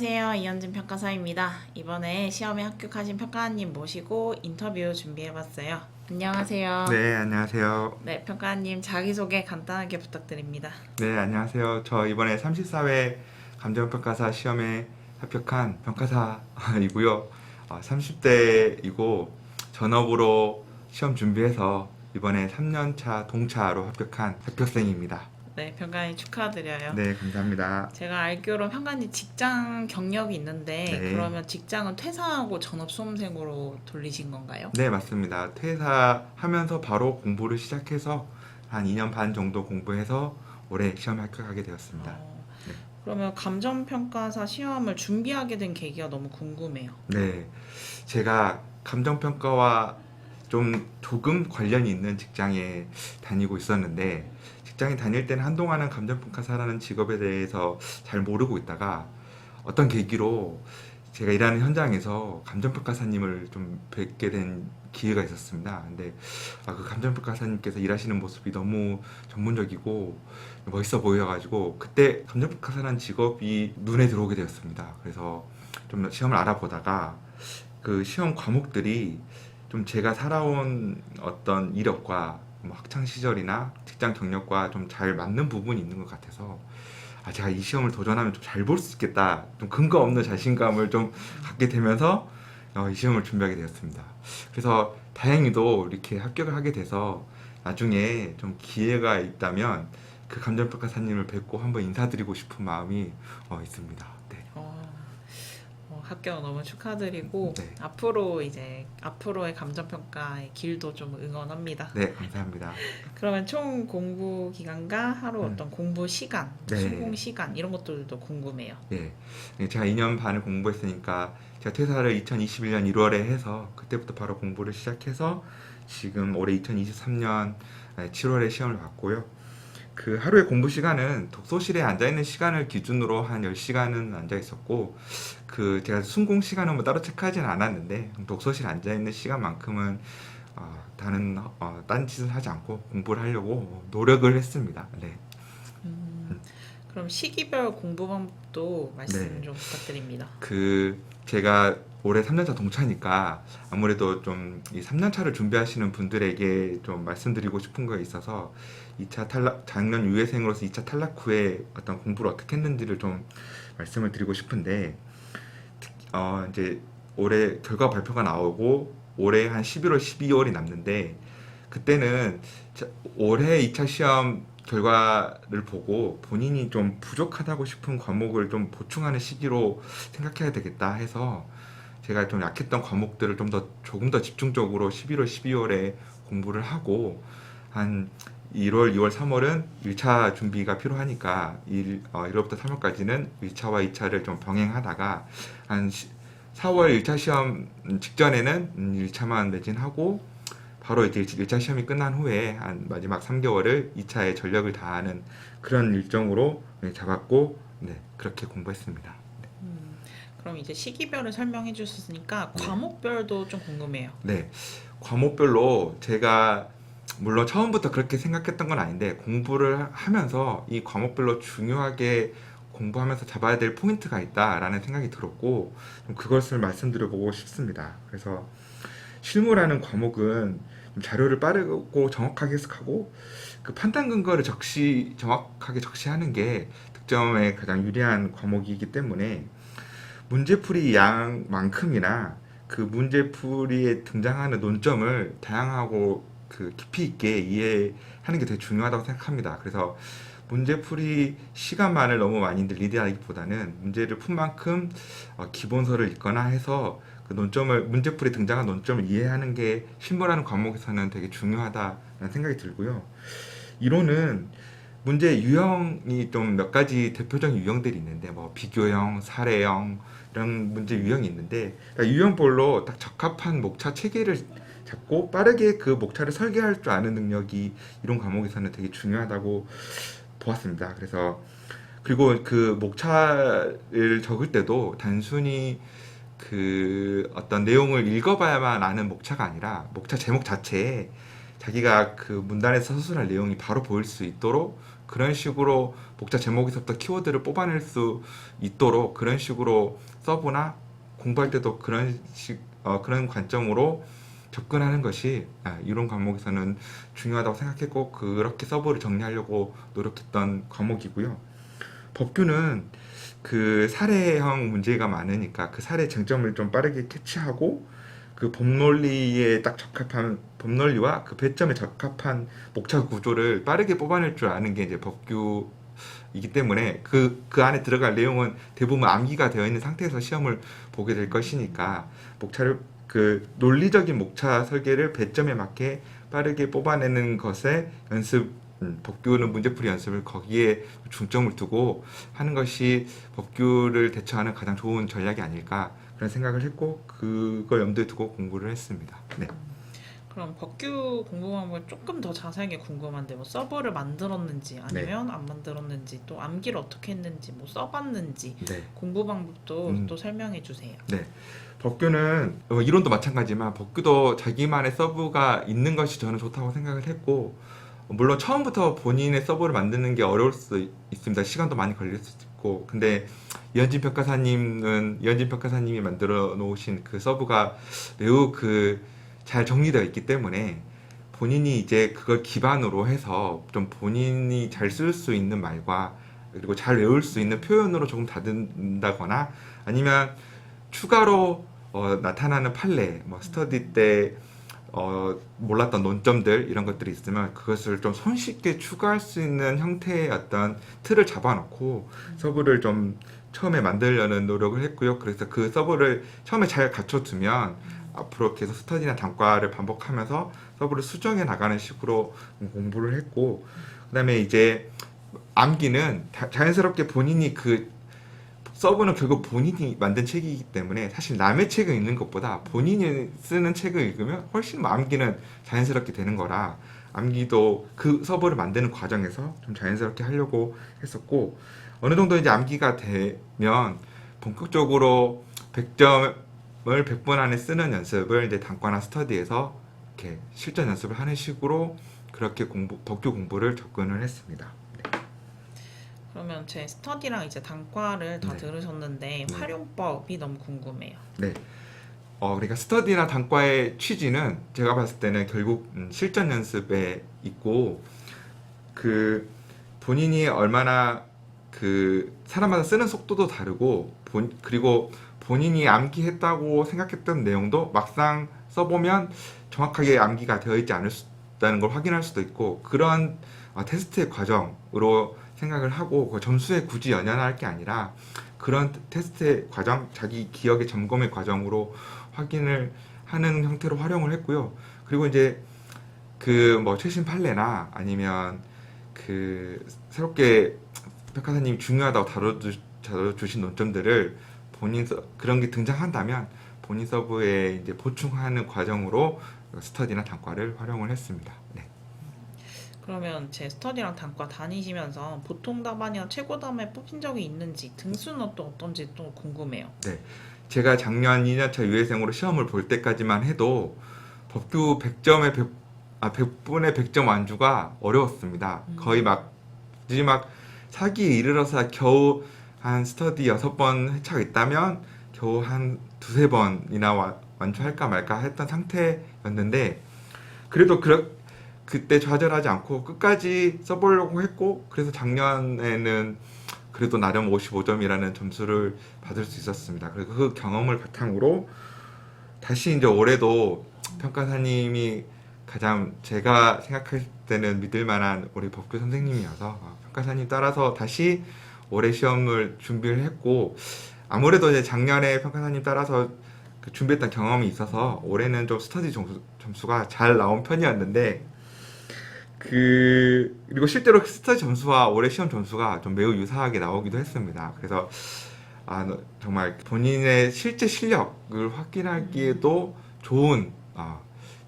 안녕하세요. 이현진 평가사입니다. 이번에 시험에 합격하신 평가원님 모시고 인터뷰 준비해봤어요. 안녕하세요. 네, 안녕하세요. 네, 평가원님 자기소개 간단하게 부탁드립니다. 네, 안녕하세요. 저 이번에 34회 감정평가사 시험에 합격한 평가사이고요. 30대이고 전업으로 시험 준비해서 이번에 3년차 동차로 합격한 합격생입니다. 네, 평가원님 축하드려요. 네, 감사합니다. 제가 알기로 평가원님 직장 경력이 있는데 네. 그러면 직장은 퇴사하고 전업 수험생으로 돌리신 건가요? 네, 맞습니다. 퇴사하면서 바로 공부를 시작해서 한 2년 반 정도 공부해서 올해 시험에 합격하게 되었습니다. 네. 그러면 감정평가사 시험을 준비하게 된 계기가 너무 궁금해요. 네, 제가 감정평가와 조금 관련이 있는 직장에 다니고 있었는데, 직장에 다닐 때는 한동안은 감정평가사라는 직업에 대해서 잘 모르고 있다가 어떤 계기로 제가 일하는 현장에서 감정평가사님을 좀 뵙게 된 기회가 있었습니다. 근데 그 감정평가사님께서 일하시는 모습이 너무 전문적이고 멋있어 보여가지고 그때 감정평가사라는 직업이 눈에 들어오게 되었습니다. 그래서 좀 시험을 알아보다가 그 시험 과목들이 좀 제가 살아온 어떤 이력과 뭐 학창 시절이나 직장 경력과 좀 잘 맞는 부분이 있는 것 같아서 제가 이 시험을 도전하면 좀 잘 볼 수 있겠다, 좀 근거 없는 자신감을 좀 갖게 되면서 이 시험을 준비하게 되었습니다. 그래서 다행히도 이렇게 합격을 하게 돼서 나중에 좀 기회가 있다면 그 감정평가사님을 뵙고 한번 인사드리고 싶은 마음이 있습니다. 네. 합격 너무 축하드리고 네. 앞으로의 감정평가의 길도 좀 응원합니다. 네, 감사합니다. 그러면 총 공부 기간과 하루 음. 어떤 공부 시간, 네. 수공 시간 이런 것들도 궁금해요. 예. 제가 2년 반을 공부했으니까 제가 퇴사를 2021년 1월에 해서 그때부터 바로 공부를 시작해서 지금 올해 2023년 7월에 시험을 봤고요. 그 하루의 공부 시간은 독서실에 앉아 있는 시간을 기준으로 한 10시간은 앉아 있었고, 그 제가 순공 시간은 뭐 따로 체크하지는 않았는데 독서실 앉아 있는 시간만큼은 다른 딴 짓을 하지 않고 공부를 하려고 노력을 했습니다. 네. 그럼 시기별 공부 방법도 말씀 네. 좀 부탁드립니다. 제가 올해 3년차 동차니까 아무래도 좀 이 3년차를 준비하시는 분들에게 좀 말씀드리고 싶은 거 있어서 2차 탈락, 작년 유예생으로서 2차 탈락 후에 어떤 공부를 어떻게 했는지를 좀 말씀을 드리고 싶은데, 이제 올해 결과 발표가 나오고 올해 한 11월, 12월이 남는데, 그때는 올해 2차 시험 결과를 보고 본인이 좀 부족하다고 싶은 과목을 좀 보충하는 시기로 생각해야 되겠다 해서 제가 좀 약했던 과목들을 조금 더 집중적으로 11월, 12월에 공부를 하고, 한 1월, 2월, 3월은 1차 준비가 필요하니까 1월부터 3월까지는 1차와 2차를 좀 병행하다가 한 4월 1차 시험 직전에는 1차만 매진하고 바로 이제 1차 시험이 끝난 후에 한 마지막 3개월을 2차에 전력을 다하는 그런 일정으로 잡았고, 네, 그렇게 공부했습니다. 그럼 이제 시기별을 설명해 주셨으니까 네. 과목별도 좀 궁금해요. 네, 과목별로 제가 물론 처음부터 그렇게 생각했던 건 아닌데 공부를 하면서 이 과목별로 중요하게 공부하면서 잡아야 될 포인트가 있다라는 생각이 들었고, 좀 그것을 말씀드려보고 싶습니다. 그래서 실무라는 과목은 자료를 빠르고 정확하게 해석하고 그 판단 근거를 정확하게 적시하는 게 득점에 가장 유리한 과목이기 때문에 문제풀이 양만큼이나 그 문제풀이에 등장하는 논점을 다양하고 깊이 있게 이해하는 게 되게 중요하다고 생각합니다. 그래서 문제풀이 시간만을 너무 많이 리드하기보다는 문제를 푼 만큼 기본서를 읽거나 해서 그 문제풀이에 등장한 논점을 이해하는 게 실무라는 과목에서는 되게 중요하다는 생각이 들고요. 이론은 문제 유형이 좀 몇 가지 대표적인 유형들이 있는데, 뭐 비교형, 사례형 이런 문제 유형이 있는데, 그러니까 유형별로 딱 적합한 목차 체계를 잡고 빠르게 그 목차를 설계할 줄 아는 능력이 이론 과목에서는 되게 중요하다고 보았습니다. 그리고 그 목차를 적을 때도 단순히 그 어떤 내용을 읽어봐야만 아는 목차가 아니라 목차 제목 자체에 자기가 그 문단에서 서술할 내용이 바로 보일 수 있도록 그런 식으로 목차 제목에서부터 키워드를 뽑아낼 수 있도록 그런 식으로 서브나 공부할 때도 그런 관점으로 접근하는 것이 이론 과목에서는 중요하다고 생각했고 그렇게 서브를 정리하려고 노력했던 과목이고요. 법규는 그 사례형 문제가 많으니까 그 사례 쟁점을 좀 빠르게 캐치하고 그 법논리에 딱 적합한 법논리와 그 배점에 적합한 목차 구조를 빠르게 뽑아낼 줄 아는 게 이제 법규이기 때문에 그 안에 들어갈 내용은 대부분 암기가 되어 있는 상태에서 시험을 보게 될 것이니까 목차를 그 논리적인 목차 설계를 배점에 맞게 빠르게 뽑아내는 것에 법규는 문제풀이 연습을 거기에 중점을 두고 하는 것이 법규를 대처하는 가장 좋은 전략이 아닐까 그런 생각을 했고 그걸 염두에 두고 공부를 했습니다. 네. 그럼 법규 공부 방법을 조금 더 자세하게 궁금한데 뭐 서버를 만들었는지 아니면 안 만들었는지 또 암기를 어떻게 했는지 뭐 써봤는지 네. 공부 방법도 또 설명해 주세요. 네. 법규는 이론도 마찬가지지만 법규도 자기만의 서브가 있는 것이 저는 좋다고 생각을 했고 물론 처음부터 본인의 서브를 만드는 게 어려울 수 있습니다. 시간도 많이 걸릴 수 있고 근데 이현진 평가사님이 만들어 놓으신 그 서브가 매우 잘 정리되어 있기 때문에 본인이 이제 그걸 기반으로 해서 좀 본인이 잘 쓸 수 있는 말과 그리고 잘 외울 수 있는 표현으로 조금 다듬다거나 아니면 추가로 나타나는 판례, 뭐 스터디 때 몰랐던 논점들 이런 것들이 있으면 그것을 좀 손쉽게 추가할 수 있는 형태의 어떤 틀을 잡아놓고 서브를 좀 처음에 만들려는 노력을 했고요. 그래서 그 서브를 처음에 잘 갖춰두면 앞으로 계속 스터디나 단과를 반복하면서 서브를 수정해 나가는 식으로 공부를 했고 그다음에 이제 암기는 자연스럽게 본인이 서브는 결국 본인이 만든 책이기 때문에 사실 남의 책을 읽는 것보다 본인이 쓰는 책을 읽으면 훨씬 암기는 자연스럽게 되는 거라 암기도 그 서브를 만드는 과정에서 좀 자연스럽게 하려고 했었고 어느 정도 이제 암기가 되면 본격적으로 100점을 100분 안에 쓰는 연습을 이제 단과나 스터디에서 이렇게 실전 연습을 하는 식으로 그렇게 법규 공부를 접근을 했습니다. 그러면 제 스터디랑 이제 단과를 다 네. 들으셨는데 네. 활용법이 너무 궁금해요. 네. 그러니까 스터디나 단과의 취지는 제가 봤을 때는 결국 실전 연습에 있고 본인이 얼마나 사람마다 쓰는 속도도 다르고 그리고 본인이 암기했다고 생각했던 내용도 막상 써보면 정확하게 암기가 되어 있지 않다는 걸 확인할 수도 있고 그런 테스트의 과정으로 생각을 하고 그 점수에 굳이 연연할 게 아니라 그런 테스트의 과정, 자기 기억의 점검의 과정으로 확인을 하는 형태로 활용을 했고요. 그리고 이제 뭐 최신 판례나 아니면 새롭게 백화사님이 중요하다고 다뤄주신 논점들을 그런 게 등장한다면 본인 서브에 이제 보충하는 과정으로 스터디나 단과를 활용을 했습니다. 네. 그러면 제 스터디랑 단과 다니시면서 보통 답안이나 최고 답안에 뽑힌 적이 있는지 등수는 또 어떤지 또 궁금해요. 네. 제가 작년 2년차 유예생으로 시험을 볼 때까지만 해도 법규 100분의 100점 완주가 어려웠습니다. 거의 마지막 사기에 이르러서 겨우 한 스터디 6번 회차가 있다면 겨우 한 2-3번이나 완주할까 말까 했던 상태였는데 그래도 그때 좌절하지 않고 끝까지 써보려고 했고 그래서 작년에는 그래도 나름 55점이라는 점수를 받을 수 있었습니다. 그리고 그 경험을 바탕으로 다시 이제 올해도 평가사님이 가장 제가 생각할 때는 믿을 만한 우리 법규 선생님이어서 평가사님 따라서 다시 올해 시험을 준비를 했고 아무래도 이제 작년에 평가사님 따라서 준비했던 경험이 있어서 올해는 좀 스터디 점수가 잘 나온 편이었는데 그리고 실제로 스터디 점수와 올해 시험 점수가 좀 매우 유사하게 나오기도 했습니다. 그래서 정말 본인의 실제 실력을 확인하기에도 좋은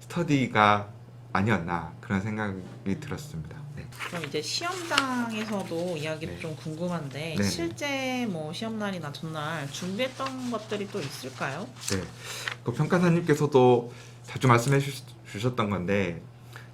스터디가 아니었나 그런 생각이 들었습니다. 네. 그럼 이제 시험장에서도 이야기도 네. 좀 궁금한데 네네. 실제 뭐 시험날이나 전날 준비했던 것들이 또 있을까요? 네. 평가사님께서도 자주 말씀해 주셨던 건데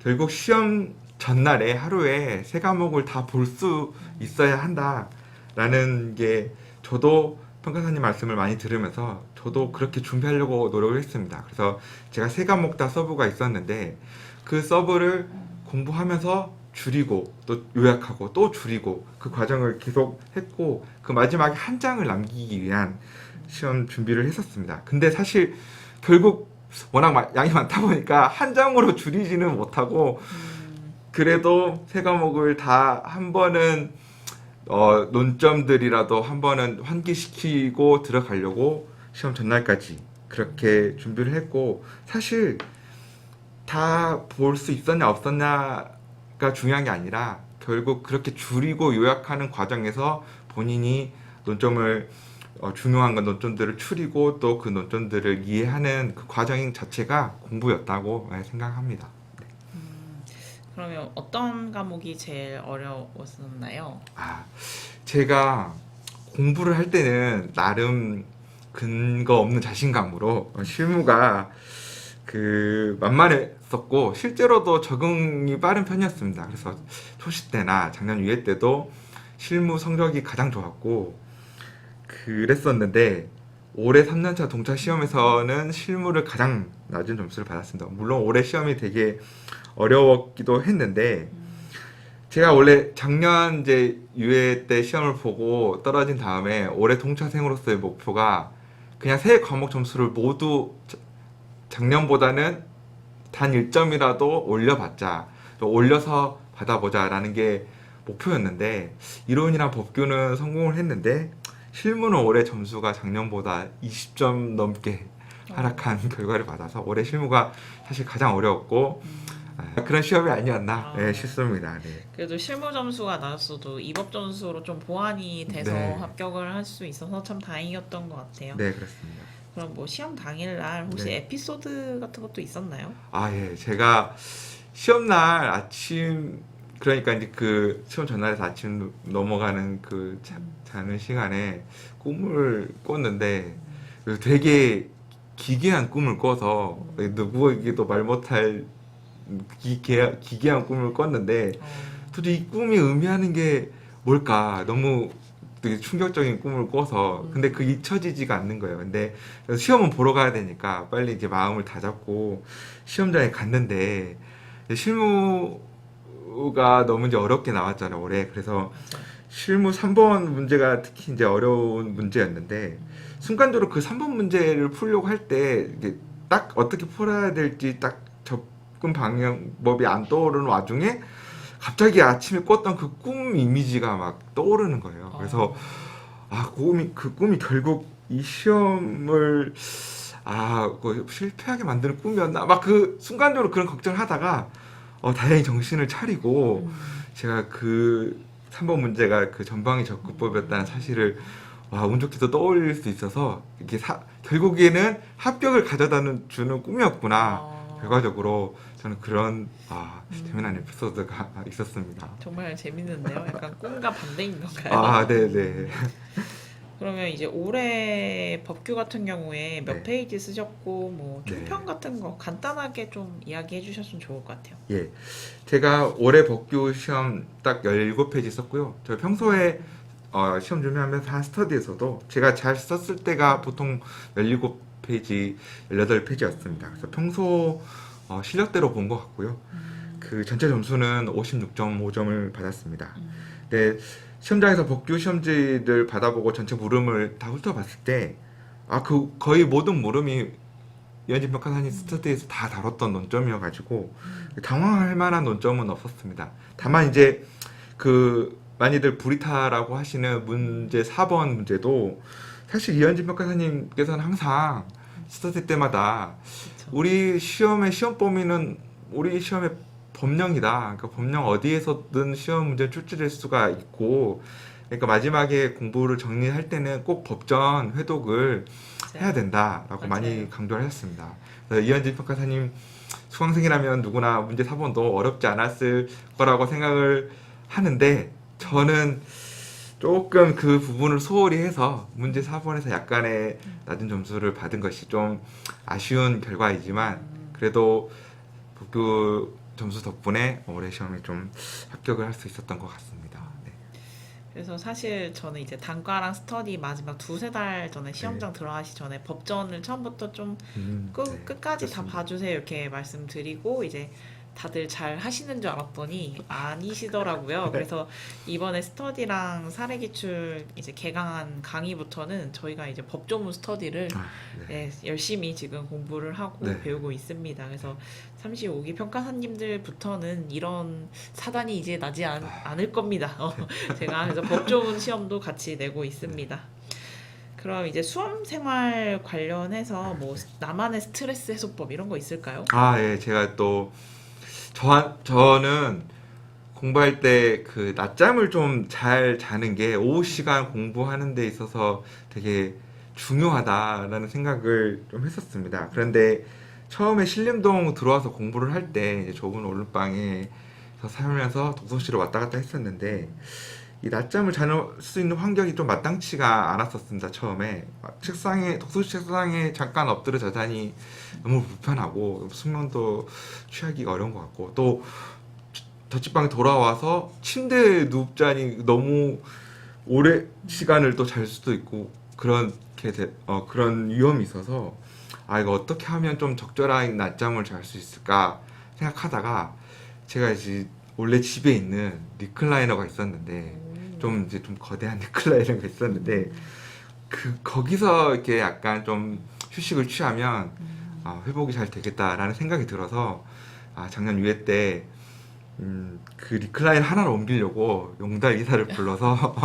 결국 시험 전날에 하루에 세 과목을 다 볼 수 있어야 한다라는 게 저도 평가사님 말씀을 많이 들으면서 저도 그렇게 준비하려고 노력을 했습니다. 그래서 제가 세 과목 다 서브가 있었는데 그 서브를 공부하면서 줄이고 또 요약하고 또 줄이고 그 과정을 계속 했고 그 마지막에 한 장을 남기기 위한 시험 준비를 했었습니다. 근데 사실 결국 워낙 양이 많다 보니까 한 장으로 줄이지는 못하고 그래도 세 과목을 다 한 번은 논점들이라도 한 번은 환기시키고 들어가려고 시험 전날까지 그렇게 준비를 했고 사실 다 볼 수 있었냐 없었냐가 중요한 게 아니라 결국 그렇게 줄이고 요약하는 과정에서 본인이 논점을 중요한 건 논점들을 추리고 또 그 논점들을 이해하는 그 과정 자체가 공부였다고 생각합니다. 그러면 어떤 과목이 제일 어려웠었나요? 제가 공부를 할 때는 나름 근거 없는 자신감으로 실무가 만만했었고 실제로도 적응이 빠른 편이었습니다. 그래서 초시 때나 작년 유예 때도 실무 성적이 가장 좋았고 그랬었는데 올해 3년차 동차 시험에서는 실무를 가장 낮은 점수를 받았습니다. 물론 올해 시험이 되게 어려웠기도 했는데 제가 원래 작년 이제 유예 때 시험을 보고 떨어진 다음에 올해 동차생으로서의 목표가 그냥 세 과목 점수를 모두 작년보다는 단 1점이라도 올려봤자 올려서 받아보자라는 게 목표였는데 이론이랑 법규는 성공을 했는데 실무는 올해 점수가 작년보다 20점 넘게 하락한 결과를 받아서 올해 실무가 사실 가장 어려웠고 그런 시험이 아니었나 싶습니다. 네. 그래도 실무 점수가 낮았어도 입업 점수로 좀 보완이 돼서 네. 합격을 할 수 있어서 참 다행이었던 것 같아요. 네, 그렇습니다. 그럼 뭐 시험 당일날 혹시 네. 에피소드 같은 것도 있었나요? 예. 제가 시험날 아침 그러니까 이제 그 시험 전날에서 아침 넘어가는 그 자는 시간에 꿈을 꿨는데 되게 기괴한 꿈을 꿔서 누구에게도 말 못할 기괴한 꿈을 꿨는데 도대체 이 꿈이 의미하는 게 뭘까 너무 되게 충격적인 꿈을 꿔서 근데 그게 잊혀지지가 않는 거예요. 근데 시험은 보러 가야 되니까 빨리 이제 마음을 다잡고 시험장에 갔는데 실무가 너무 이제 어렵게 나왔잖아요 올해. 그래서 실무 3번 문제가 특히 이제 어려운 문제였는데 순간적으로 그 3번 문제를 풀려고 할 때 딱 어떻게 풀어야 될지 딱 접근 방법이 안 떠오르는 와중에 갑자기 아침에 꿨던 그 꿈 이미지가 막 떠오르는 거예요. 그래서 그 꿈이 결국 이 시험을 실패하게 만드는 꿈이었나? 막 그 순간적으로 그런 걱정을 하다가 다행히 정신을 차리고 제가 그 3번 문제가 그 전방위 접근법이었다는 사실을 운 좋게도 떠올릴 수 있어서 이게 결국에는 합격을 가져다 주는 꿈이었구나. 결과적으로 저는 그런 재미난 에피소드가 있었습니다. 정말 재밌는데요. 약간 꿈과 반대인 건가요? 네네. 그러면 이제 올해 법규 같은 경우에 몇 네. 페이지 쓰셨고 뭐 네. 총평 같은 거 간단하게 좀 이야기해 주셨으면 좋을 것 같아요. 예. 제가 올해 법규 시험 딱 17페이지 썼고요. 저 평소에 시험 준비하면서 한 스터디에서도 제가 잘 썼을 때가 보통 17페이지, 18페이지였습니다. 그래서 평소 실력대로 본 것 같고요. 그 전체 점수는 56.5점을 받았습니다. 근데 시험장에서 법규 시험지를 받아보고 전체 물음을 다 훑어봤을 때 거의 모든 물음이 이현진 평가사님 스터디에서 다 다뤘던 논점이어가지고 당황할 만한 논점은 없었습니다. 다만 이제 많이들 브리타라고 하시는 문제 4번 문제도 사실 이현진 평가사님께서는 항상 스터디 때마다 우리 시험의 시험 범위는 우리 시험의 법령이다. 그러니까 법령 어디에서든 시험 문제 출제될 수가 있고, 그러니까 마지막에 공부를 정리할 때는 꼭 법전 회독을 해야 된다라고 많이 강조를 하셨습니다. 그래서 이현진 평가사님 수강생이라면 누구나 문제 4번도 어렵지 않았을 거라고 생각을 하는데 저는 조금 그 부분을 소홀히 해서 문제 4번에서 약간의 낮은 점수를 받은 것이 좀 아쉬운 결과이지만 그래도 점수 덕분에 올해 시험에 좀 합격을 할 수 있었던 것 같습니다. 네. 그래서 사실 저는 이제 단과랑 스터디 마지막 두세 달 전에 시험장 들어가기 전에 법전을 처음부터 좀 네. 끝까지 다 그렇습니다. 봐주세요 이렇게 말씀드리고 이제 다들 잘 하시는 줄 알았더니 아니시더라고요. 그래서 이번에 스터디랑 사례기출 이제 개강한 강의부터는 저희가 이제 법조문 스터디를 아, 네. 네, 열심히 지금 공부를 하고 네. 배우고 있습니다. 그래서 35기 평가사님들부터는 이런 사단이 이제 나지 않을 겁니다. 제가 그래서 법조문 시험도 같이 내고 있습니다. 그럼 이제 수험 생활 관련해서 뭐 나만의 스트레스 해소법 이런 거 있을까요? 예, 제가 또 저는 공부할 때 그 낮잠을 좀 잘 자는 게 오후 시간 공부하는 데 있어서 되게 중요하다라는 생각을 좀 했었습니다. 그런데 처음에 신림동 들어와서 공부를 할 때 이제 좁은 오름방에서 살면서 독서실을 왔다 갔다 했었는데 이 낮잠을 잘 수 있는 환경이 좀 마땅치가 않았었습니다. 처음에 독서실 책상에 잠깐 엎드려 자자니 너무 불편하고 숙면도 취하기가 어려운 것 같고 또 자취방에 돌아와서 침대에 눕자니 너무 오래 시간을 또 잘 수도 있고 그런 위험이 있어서 이거 어떻게 하면 좀 적절한 낮잠을 잘 수 있을까 생각하다가 제가 이제 원래 집에 있는 리클라이너가 있었는데 좀 거대한 리클라이너가 있었는데 거기서 이렇게 약간 좀 휴식을 취하면 회복이 잘 되겠다라는 생각이 들어서 작년 유해 때 그 리클라이너 하나를 옮기려고 용달 이사를 불러서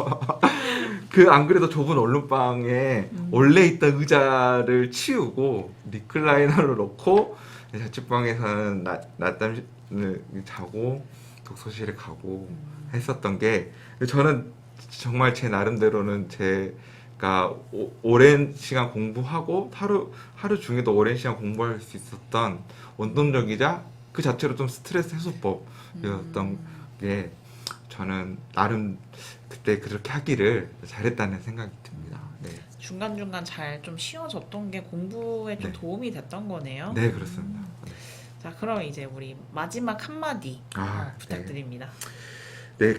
안 그래도 좁은 얼룩방에 원래 있던 의자를 치우고 리클라이너를 놓고 자취방에서는 낮잠을 자고 독서실에 가고 했었던 게 저는 정말 제 나름대로는 제가 오랜 시간 공부하고 하루 중에도 오랜 시간 공부할 수 있었던 원동력이자 그 자체로 좀 스트레스 해소법이었던 게 저는 나름 그때 그렇게 하기를 잘했다는 생각이 듭니다. 네, 중간중간 잘 좀 쉬어졌던 게 공부에 좀 네. 도움이 됐던 거네요. 네, 그렇습니다. 자, 그럼 이제 우리 마지막 한마디 네. 부탁드립니다. 네,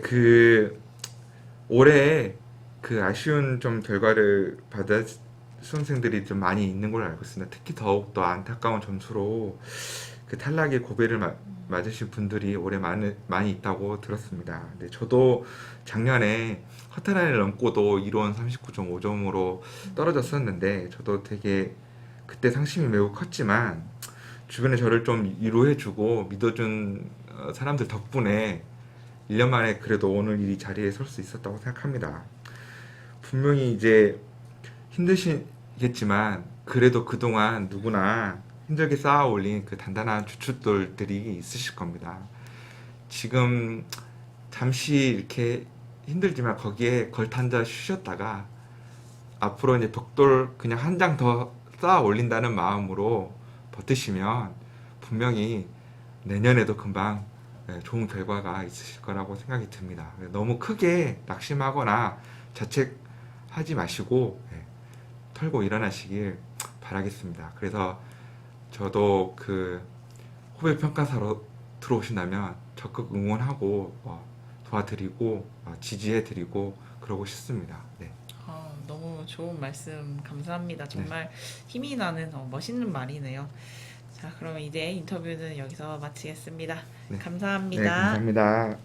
올해 그 아쉬운 좀 결과를 받은 수험생들이 좀 많이 있는 걸로 알고 있습니다. 특히 더욱더 안타까운 점수로 그 탈락의 고배를 맞으신 분들이 올해 많이 있다고 들었습니다. 네, 저도 작년에 커트라인을 넘고도 이론 39.5점으로 떨어졌었는데 저도 되게 그때 상심이 매우 컸지만 주변에 저를 좀 위로해주고 믿어준 사람들 덕분에 1년 만에 그래도 오늘 이 자리에 설 수 있었다고 생각합니다. 분명히 이제 힘드시겠지만 그래도 그동안 누구나 힘들게 쌓아 올린 그 단단한 주춧돌들이 있으실 겁니다. 지금 잠시 이렇게 힘들지만 거기에 걸터앉아 쉬셨다가 앞으로 이제 벽돌 그냥 한 장 더 쌓아 올린다는 마음으로 버티시면 분명히 내년에도 금방 좋은 결과가 있으실 거라고 생각이 듭니다. 너무 크게 낙심하거나 자책하지 마시고 털고 일어나시길 바라겠습니다. 그래서 저도 그 후배 평가사로 들어오신다면 적극 응원하고 도와드리고 지지해드리고 그러고 싶습니다. 네. 너무 좋은 말씀 감사합니다. 정말 힘이 나는 네, 멋있는 말이네요. 자, 그럼 이제 인터뷰는 여기서 마치겠습니다. 네. 감사합니다. 네, 감사합니다.